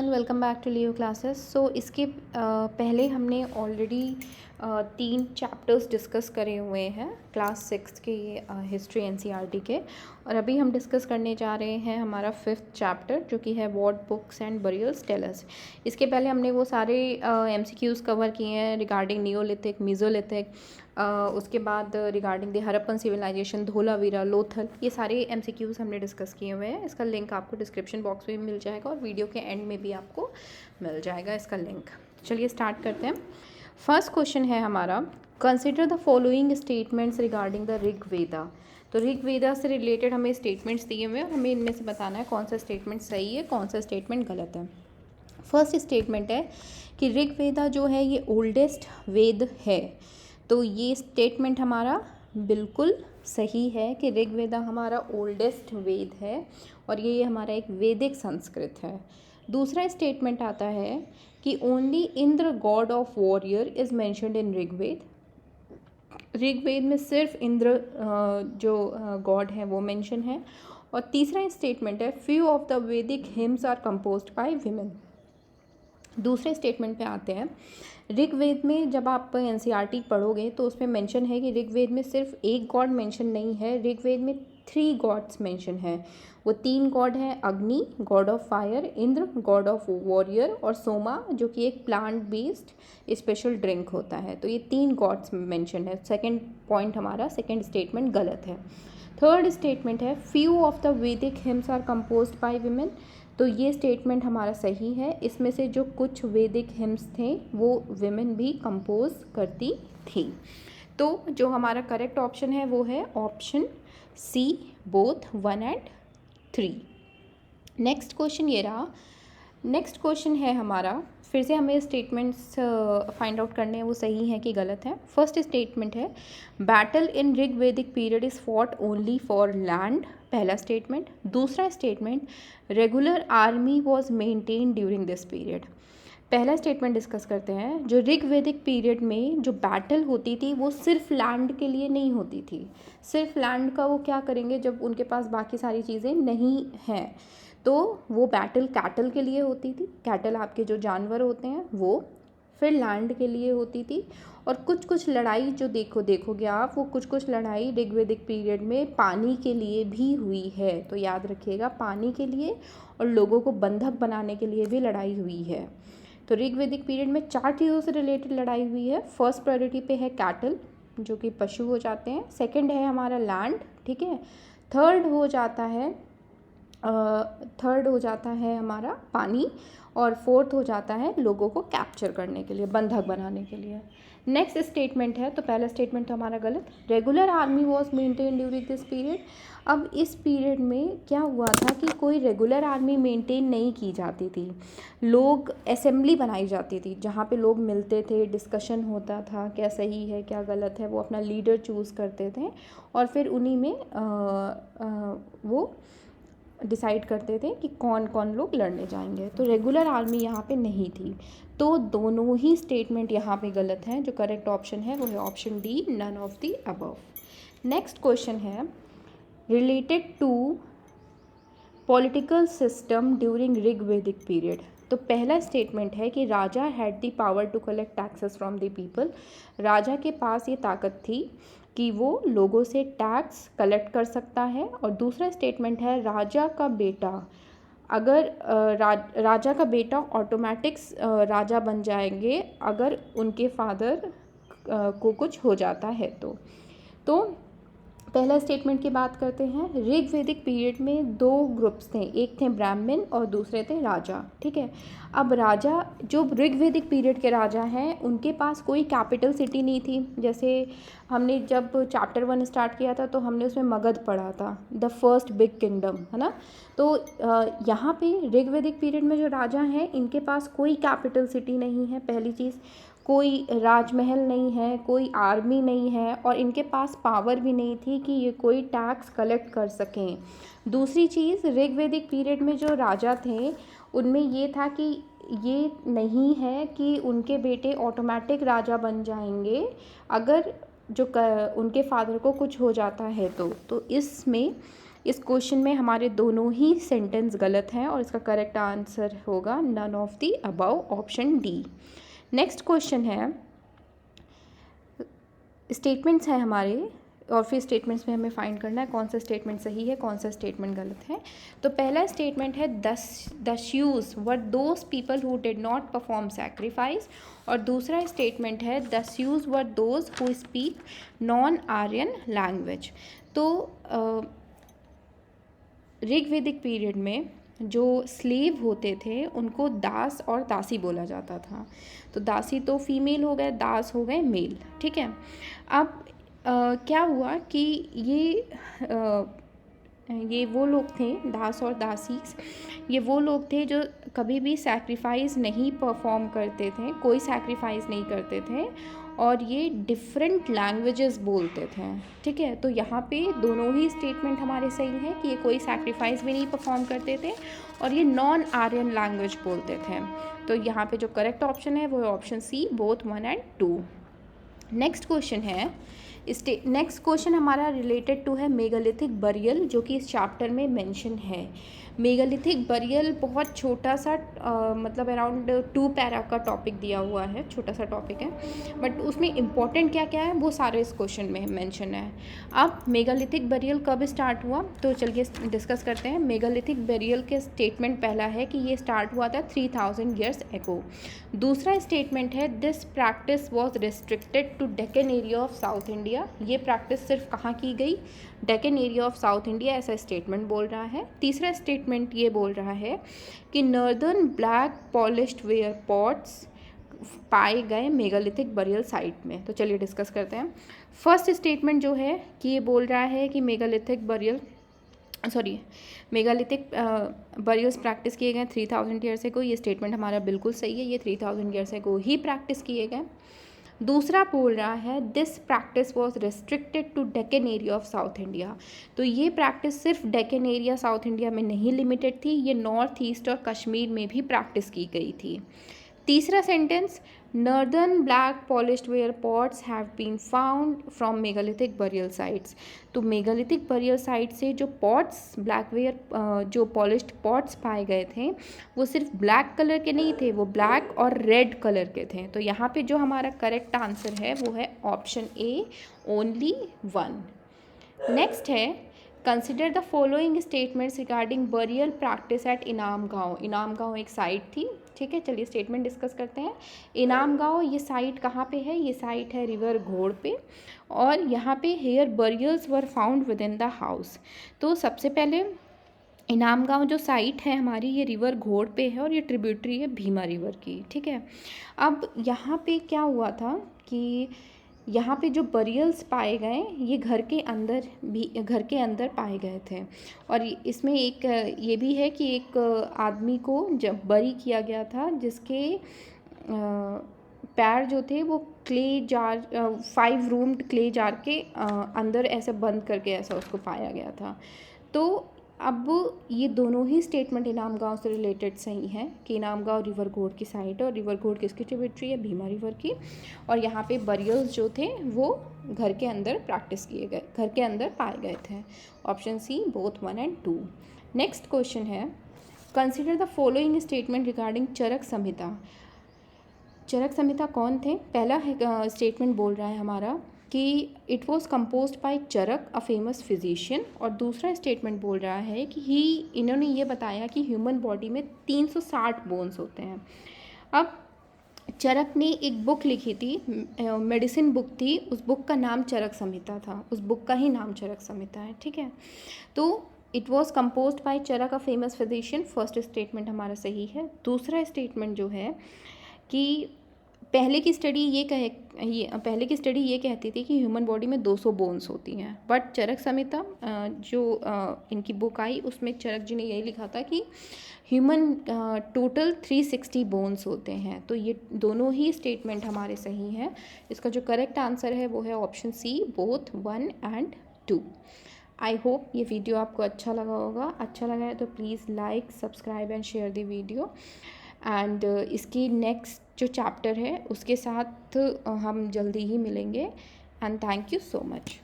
Everyone, welcome back to Leo classes. So इसके पहले हमने ऑलरेडी 3 चैप्टर्स डिस्कस करे हुए हैं क्लास 6 के हिस्ट्री एनसीईआरटी के, और अभी हम डिस्कस करने जा रहे हैं हमारा 5th चैप्टर जो कि है what books and burials tell us. इसके पहले हमने वो सारे एमसीक्यूज़ कवर किए हैं रिगार्डिंग नियोलिथिक, मीज़ोलिथिक, उसके बाद regarding the Harappan civilization, Dholavira, Lothal, ये सारे एमसीक्यूज़ हमने डिस्कस किए हुए हैं। इसका लिंक आपको डिस्क्रिप्शन बॉक्स में मिल जाएगा और वीडियो के एंड में भी आपको मिल जाएगा इसका लिंक। चलिए स्टार्ट करते हैं। फर्स्ट क्वेश्चन है हमारा, consider the following statements regarding the Rigveda. तो ऋग्वेदा से रिलेटेड हमें स्टेटमेंट्स दिए हुए हैं, हमें इनमें से बताना है कौन सा स्टेटमेंट सही है, कौन सा स्टेटमेंट गलत है। फर्स्ट स्टेटमेंट है कि ऋग्वेदा जो है ये ओल्डेस्ट वेद है। तो ये स्टेटमेंट हमारा बिल्कुल सही है कि ऋग्वेदा हमारा ओल्डेस्ट वेद है और ये हमारा एक वैदिक संस्कृत है। दूसरा स्टेटमेंट आता है कि only Indra god of warrior is mentioned in Rigveda. Rigveda में सिर्फ इंद्र जो गॉड है वो मेंशन है। और तीसरा स्टेटमेंट है few of the Vedic hymns are composed by women. दूसरे स्टेटमेंट पे आते हैं, ऋग्वेद में जब आप एनसीईआरटी पढ़ोगे तो उसमें मेंशन है कि ऋग्वेद में सिर्फ एक गॉड मेंशन नहीं है, ऋग्वेद में 3 गॉड्स मेंशन है। वो 3 गॉड हैं, अग्नि God of fire, Indra god of warrior, और सोमा जो कि एक प्लांट बेस्ड स्पेशल ड्रिंक होता है। तो ये 3 गॉड्स मेंशन है। सेकेंड पॉइंट हमारा, सेकेंड स्टेटमेंट गलत है। थर्ड स्टेटमेंट है few of the Vedic hymns are composed by women. तो ये स्टेटमेंट हमारा सही है। इसमें से जो कुछ वैदिक हिम्स थे वो विमेन भी कंपोज करती थी। तो जो हमारा करेक्ट ऑप्शन है वो है option C, both 1 and 3। Next question ये रहा। नेक्स्ट क्वेश्चन है हमारा, फिर से हमें स्टेटमेंट्स फाइंड आउट करने हैं वो सही है कि गलत है। फर्स्ट स्टेटमेंट है battle in Rigvedic period is fought only for land, पहला स्टेटमेंट। दूसरा statement regular army was maintain during this period. पहला स्टेटमेंट डिस्कस करते हैं। जो ऋग्वेदिक पीरियड में जो बैटल होती थी वो सिर्फ लैंड के लिए नहीं होती थी। सिर्फ लैंड का वो क्या करेंगे जब उनके पास बाकी सारी चीज़ें नहीं हैं, तो वो बैटल कैटल के लिए होती थी। कैटल आपके जो जानवर होते हैं वो, फिर लैंड के लिए होती थी। और कुछ लड़ाई जो देखोगे आप, वो कुछ लड़ाई ऋग्वेदिक पीरियड में पानी के लिए भी हुई है। तो याद रखिएगा, पानी के लिए और लोगों को बंधक बनाने के लिए भी लड़ाई हुई है। तो ऋग्वेदिक पीरियड में 4 चीज़ों से रिलेटेड लड़ाई हुई है। फर्स्ट प्रायोरिटी पे है कैटल जो कि पशु हो जाते हैं, सेकंड है हमारा लैंड, ठीक है, थर्ड हो जाता है हमारा पानी, और फोर्थ हो जाता है लोगों को कैप्चर करने के लिए, बंधक बनाने के लिए। नेक्स्ट स्टेटमेंट है, तो पहला स्टेटमेंट तो हमारा गलत, regular army was maintain during this period. अब इस पीरियड में क्या हुआ था कि कोई रेगुलर आर्मी मेंटेन नहीं की जाती थी। लोग असेंबली बनाई जाती थी जहाँ पे लोग मिलते थे, डिस्कशन होता था क्या सही है क्या गलत है, वो अपना लीडर चूज़ करते थे और फिर उन्हीं में वो डिसाइड करते थे कि कौन कौन लोग लड़ने जाएंगे। तो रेगुलर आर्मी यहाँ पे नहीं थी। तो दोनों ही स्टेटमेंट यहाँ पे गलत हैं। जो करेक्ट ऑप्शन है वो है option D, none of the above. Next question है related to political system during Rigvedic period. तो पहला स्टेटमेंट है कि raja had the power to collect taxes from the people. राजा के पास ये ताकत थी कि वो लोगों से टैक्स कलेक्ट कर सकता है। और दूसरा स्टेटमेंट है राजा का बेटा, अगर राजा का बेटा ऑटोमेटिक राजा बन जाएंगे अगर उनके फादर को कुछ हो जाता है। तो पहला स्टेटमेंट की बात करते हैं। ऋग्वेदिक पीरियड में 2 ग्रुप्स थे, एक थे ब्राह्मण और दूसरे थे राजा, ठीक है। अब राजा, जो ऋग्वेदिक पीरियड के राजा हैं, उनके पास कोई कैपिटल सिटी नहीं थी। जैसे हमने जब चैप्टर 1 स्टार्ट किया था तो हमने उसमें मगध पढ़ा था, द फर्स्ट बिग किंगडम, है ना। तो यहाँ पे ऋग्वेदिक पीरियड में जो राजा हैं इनके पास कोई कैपिटल सिटी नहीं है, पहली चीज़। कोई राजमहल नहीं है, कोई आर्मी नहीं है, और इनके पास पावर भी नहीं थी कि ये कोई टैक्स कलेक्ट कर सकें। दूसरी चीज़, ऋग्वेदिक पीरियड में जो राजा थे उनमें ये था कि ये नहीं है कि उनके बेटे ऑटोमेटिक राजा बन जाएंगे अगर उनके फादर को कुछ हो जाता है। तो इसमें इस क्वेश्चन में हमारे दोनों ही सेंटेंस गलत हैं और इसका करेक्ट आंसर होगा none of the above, option D. Next question है, स्टेटमेंट्स हैं हमारे और फिर स्टेटमेंट्स में हमें फाइंड करना है कौन सा स्टेटमेंट सही है, कौन सा स्टेटमेंट गलत है। तो पहला स्टेटमेंट है द श्यूज were those people who did not perform sacrifice, और दूसरा स्टेटमेंट है द श्यूज were those who speak non Aryan language. तो ऋग्वेदिक पीरियड में जो स्लेव होते थे उनको दास और दासी बोला जाता था। तो दासी तो फीमेल हो गए, दास हो गए मेल, ठीक है। अब क्या हुआ कि ये वो लोग थे, दास और दासी, ये वो लोग थे जो कभी भी सैक्रिफाइस नहीं परफॉर्म करते थे, कोई सैक्रिफाइस नहीं करते थे, और ये डिफरेंट लैंग्वेजेस बोलते थे, ठीक है। तो यहाँ पे दोनों ही स्टेटमेंट हमारे सही हैं कि ये कोई सैक्रिफाइस भी नहीं परफॉर्म करते थे और ये नॉन आर्यन लैंग्वेज बोलते थे। तो यहाँ पे जो करेक्ट ऑप्शन है वो है ऑप्शन सी, बोथ 1 और 2। नेक्स्ट क्वेश्चन है, नेक्स्ट क्वेश्चन हमारा रिलेटेड टू है मेगालिथिक बरियल, जो कि इस चैप्टर में मेंशन है। मेगालिथिक बरियल बहुत छोटा सा मतलब अराउंड 2 पैरा का टॉपिक दिया हुआ है, छोटा सा टॉपिक है, बट उसमें इम्पॉर्टेंट क्या क्या है वो सारे इस क्वेश्चन में मेंशन है। अब मेगालिथिक बरियल कब स्टार्ट हुआ, तो चलिए डिस्कस करते हैं। मेगालिथिक बरियल के स्टेटमेंट पहला है कि ये स्टार्ट हुआ था 3000 ईयर्स एगो। दूसरा स्टेटमेंट है this practice was restricted to Deccan area of South India. ये प्रैक्टिस सिर्फ कहाँ की गई, Deccan area of South India, ऐसा स्टेटमेंट बोल रहा है। तीसरा स्टेटमेंट ये बोल रहा है कि northern black polished ware pots पाए गए मेगालिथिक बरियल साइट में। तो चलिए डिस्कस करते हैं। फर्स्ट स्टेटमेंट जो है कि ये बोल रहा है कि मेगालिथिक बरियल्स प्रैक्टिस किए गए 3000 ईयर्स एगो। ये स्टेटमेंट हमारा बिल्कुल सही है, ये 3000 ईयर्स एगो ही प्रैक्टिस किए गए। दूसरा बोल रहा है this practice was restricted to Deccan area of South India. तो ये प्रैक्टिस सिर्फ डेक्कन एरिया साउथ इंडिया में नहीं लिमिटेड थी, ये नॉर्थ ईस्ट और कश्मीर में भी प्रैक्टिस की गई थी। तीसरा sentence, northern black polished ware pots have been found from megalithic burial sites. तो मेगालिथिक बरियल साइट से जो पॉट्स, ब्लैक वेयर जो पॉलिश्ड पॉट्स पाए गए थे वो सिर्फ ब्लैक कलर के नहीं थे, वो ब्लैक और रेड कलर के थे। तो यहाँ पे जो हमारा करेक्ट आंसर है वो है ऑप्शन ए, ओनली 1। नेक्स्ट है, consider the following statements regarding burial practice eight इनाम गाँव। इनाम गाँव एक साइट थी, ठीक है। चलिए स्टेटमेंट डिस्कस करते हैं। इनाम गाँव ये साइट कहाँ पे है, ये साइट है रिवर घोड़ पे, और यहाँ पे here burials were found within the house. तो सबसे पहले इनाम गाँव जो साइट है हमारी, ये रिवर घोड़ पे है और ये ट्रिब्यूटरी है भीमा रिवर की, ठीक है। अब यहाँ पे क्या हुआ था कि यहाँ पे जो बरियल्स पाए गए ये घर के अंदर पाए गए थे, और इसमें एक ये भी है कि एक आदमी को जब बरी किया गया था जिसके पैर जो थे वो clay jar 5 roomed clay jar के अंदर ऐसे बंद करके ऐसा उसको पाया गया था। तो अब ये दोनों ही स्टेटमेंट इनाम गाँव से रिलेटेड सही हैं कि इनाम गाँव रिवर घोड़ की साइड है और रिवर घोड़ किसकी ट्रिब्यूटरी है, भीमा रिवर की, और यहाँ पे बरियल्स जो थे वो घर के अंदर प्रैक्टिस किए गए, घर के अंदर पाए गए थे। ऑप्शन सी, बोथ 1 और 2। नेक्स्ट क्वेश्चन है, consider the following statement regarding Charak Samhita. Charak Samhita कौन थे? पहला स्टेटमेंट बोल रहा है हमारा कि it was composed by Charak, a famous physician, और दूसरा स्टेटमेंट बोल रहा है कि इन्होंने ये बताया कि ह्यूमन बॉडी में 360 बोन्स होते हैं। अब चरक ने एक बुक लिखी थी, मेडिसिन बुक थी, उस बुक का नाम चरक संहिता था, उस बुक का ही नाम चरक संहिता है, ठीक है। तो it was composed by Charak, a famous physician, first statement हमारा सही है। दूसरा स्टेटमेंट जो है कि पहले की स्टडी ये कहती थी कि ह्यूमन बॉडी में 200 बोन्स होती हैं, बट चरक संहिता जो इनकी बुक आई उसमें चरक जी ने यही लिखा था कि ह्यूमन टोटल 360 बोन्स होते हैं। तो ये दोनों ही स्टेटमेंट हमारे सही हैं। इसका जो करेक्ट आंसर है वो है ऑप्शन सी, बोथ 1 और 2। आई होप ये वीडियो आपको अच्छा लगा होगा। अच्छा लगा है तो please like, subscribe and share the video. And इसकी नेक्स्ट जो चैप्टर है उसके साथ हम जल्दी ही मिलेंगे। And thank you so much.